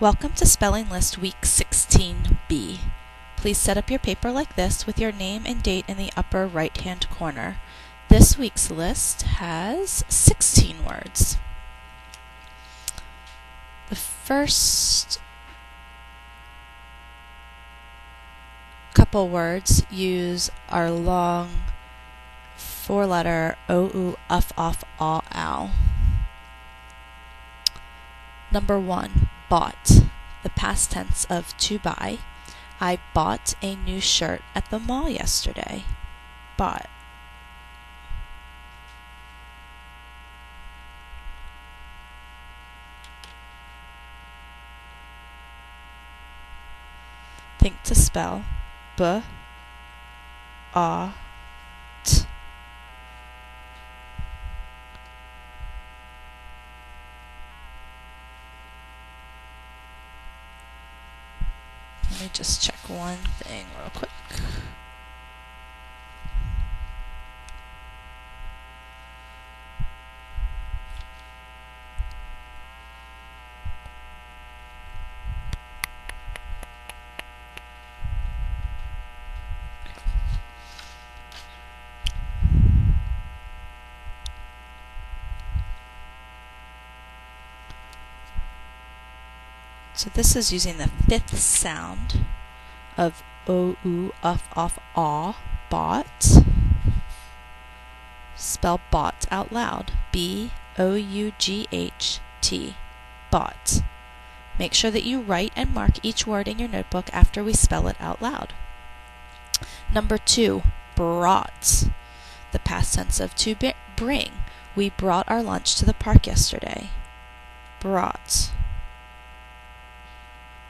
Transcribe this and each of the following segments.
Welcome to Spelling List Week 16B. Please set up your paper like this with your name and date in the upper right-hand corner. This week's list has 16 words. The first couple words use our long four-letter O-U, uff, off, aw, ow. Number 1, bought, the past tense of to buy. I bought a new shirt at the mall yesterday. Bought. Think to spell b, a, t. Let me just check one thing real quick. So this is using the fifth sound of O, U, uff, off, aw, bought. Spell bought out loud. B-O-U-G-H-T, bought. Make sure that you write and mark each word in your notebook after we spell it out loud. Number 2, brought, the past tense of to bring. We brought our lunch to the park yesterday. Brought.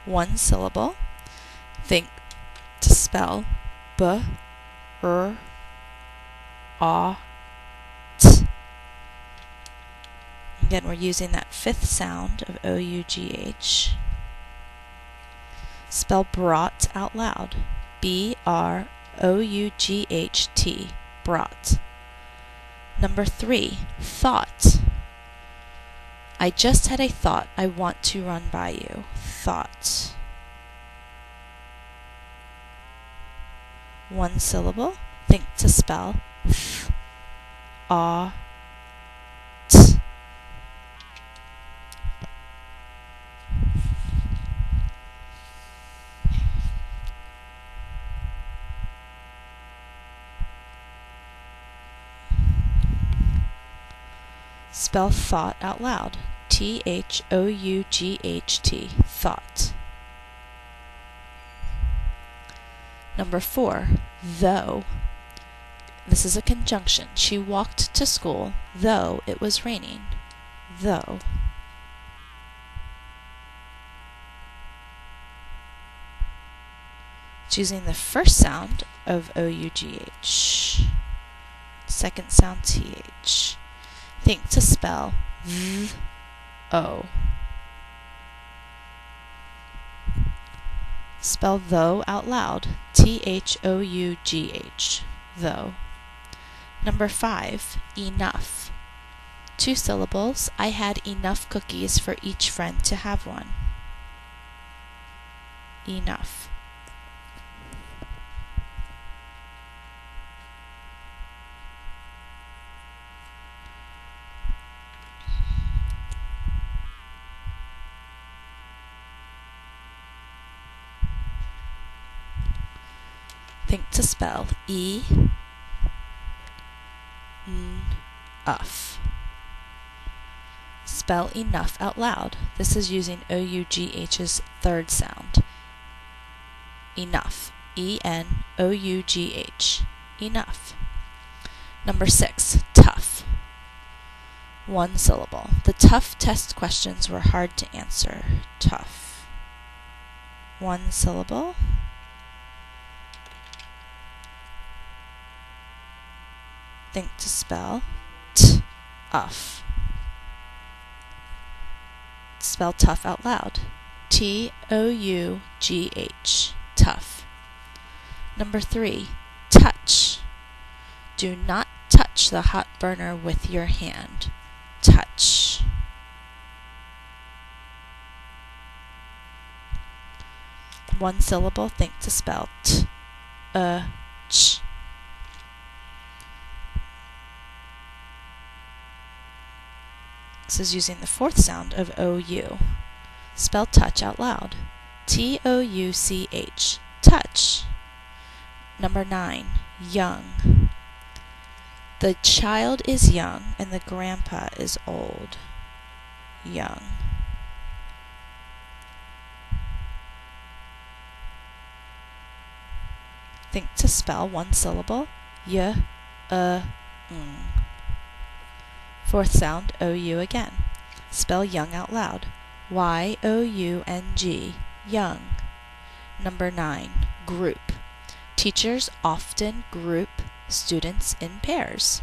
One syllable. Think to spell b, r, a, t. Again, we're using that fifth sound of O-U-G-H. Spell brought out loud. B-R-O-U-G-H-T, brought. Number 3, thought. I just had a thought I want to run by you. Thought. One syllable. Think to spell th, a, t. Spell thought out loud. T-H-O-U-G-H-T, thought. Number 4, though. This is a conjunction. She walked to school, though it was raining. Though. It's using the first sound of O-U-G-H. Second sound T-H. Think to spell th-o. Spell though out loud. T-H-O-U-G-H. Though. Number 5, enough. 2 syllables. I had enough cookies for each friend to have one. Enough. Think to spell E-N-uff. Spell enough out loud. This is using O-U-G-H's third sound. Enough. E-N-O-U-G-H. Enough. Number 6, tough. One syllable. The tough test questions were hard to answer. Tough. One syllable. Think to spell t-uff. Spell tough out loud. T-O-U-G-H. Tough. Number 3, touch. Do not touch the hot burner with your hand. Touch. one syllable, think to spell t, ch. This is using the fourth sound of OU. Spell touch out loud. Touch, touch. Number 9, young. The child is young and the grandpa is old. Young. Think to spell one syllable. Y, ng. Fourth sound, OU again. Spell young out loud. Y-O-U-N-G, young. Number 9, group. Teachers often group students in pairs.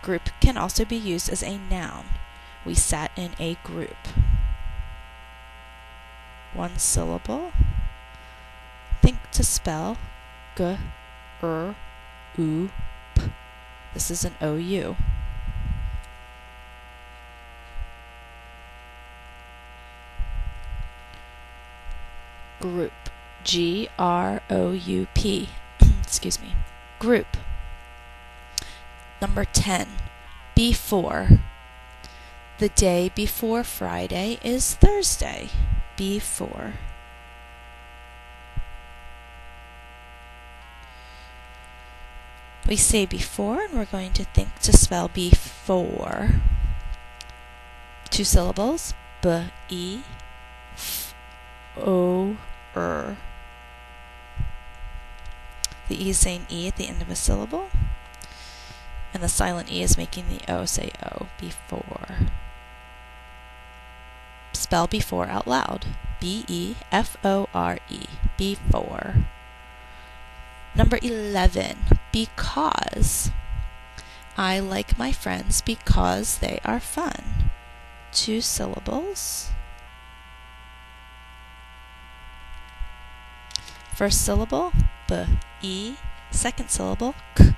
Group can also be used as a noun. We sat in a group. One syllable. Think to spell g, u, p. This is an OU. Group. G-R-O-U-P. Excuse me. Group. Number 10. Before. The day before Friday is Thursday. Before. We say before, and we're going to think to spell before. Two syllables. B-E, O-R. The E is saying E at the end of a syllable, and the silent E is making the O say O. Before. Spell before out loud. B-E-F-O-R-E. Before. Number 11. Because. I like my friends because they are fun. Two syllables. First syllable, B-E. Second syllable, K-A-Z.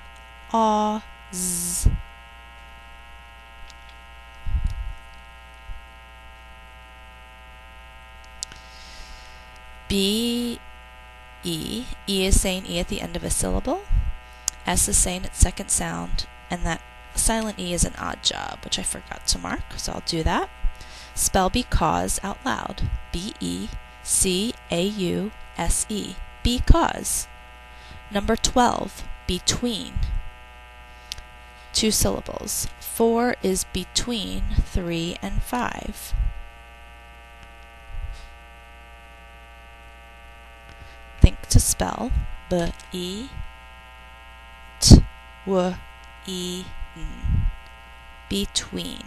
B-E. E is saying E at the end of a syllable. S is saying its second sound, and that silent E is an odd job, which I forgot to mark, so I'll do that. Spell because out loud. B-E-C-A-U-S-E. Because. Number 12. Between. Two syllables. 4 is between 3 and 5. Think to spell B-E-T-W-E-N. Between.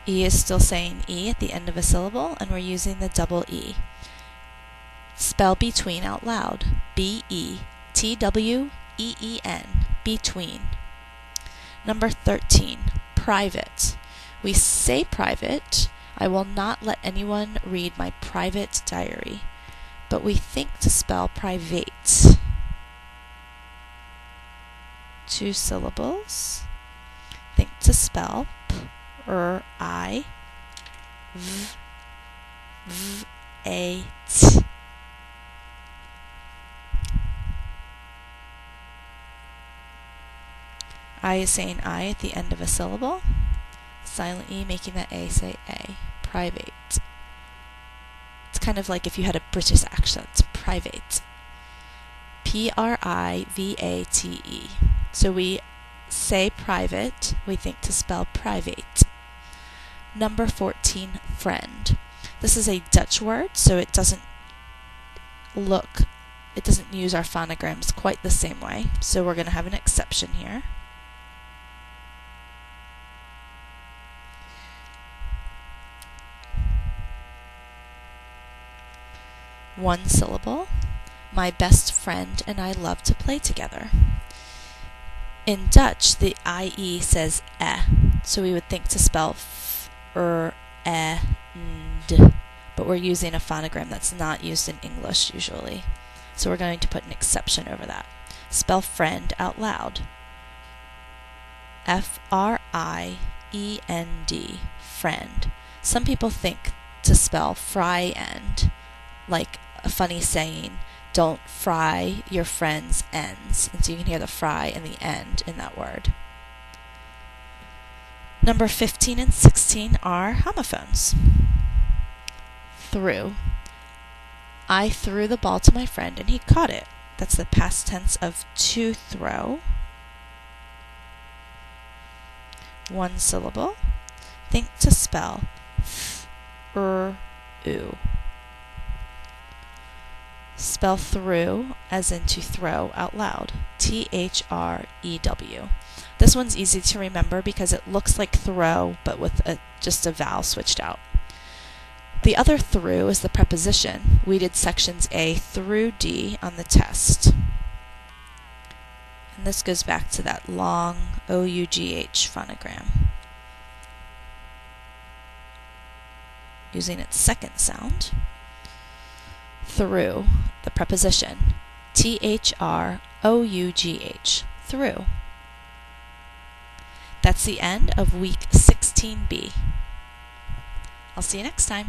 E is still saying E at the end of a syllable, and we're using the double E. Spell between out loud. B-E-T-W-E-E-N. Between. Number 13. Private. We say private. I will not let anyone read my private diary, but we think to spell private. Two syllables. Think to spell P-R-I-V-A-T. I is saying I at the end of a syllable. Silent E making that A say A. Private. It's kind of like if you had a British accent. Private. P-R-I-V-A-T-E. So we say private, we think to spell private. Number 14, friend. This is a Dutch word, so it doesn't use our phonograms quite the same way. So we're going to have an exception here. One syllable. My best friend and I love to play together. In Dutch, the IE says e, so we would think to spell f-r-e-n-d, but we're using a phonogram that's not used in English usually, so we're going to put an exception over that. Spell friend out loud. F-R-I-E-N-D, friend. Some people think to spell fry end, like a funny saying, don't fry your friend's ends. And so you can hear the fry and the end in that word. Number 15 and 16 are homophones. Threw. I threw the ball to my friend and he caught it. That's the past tense of to throw. One syllable. Think to spell th-r-u. Spell through as in to throw out loud. T-h-r-e-w. This one's easy to remember because it looks like throw but with just a vowel switched out. The other through is the preposition. We did sections A through D on the test. And this goes back to that long O-U-G-H phonogram, using its second sound. Through, the preposition, T-H-R-O-U-G-H, through. That's the end of week 16B. I'll see you next time.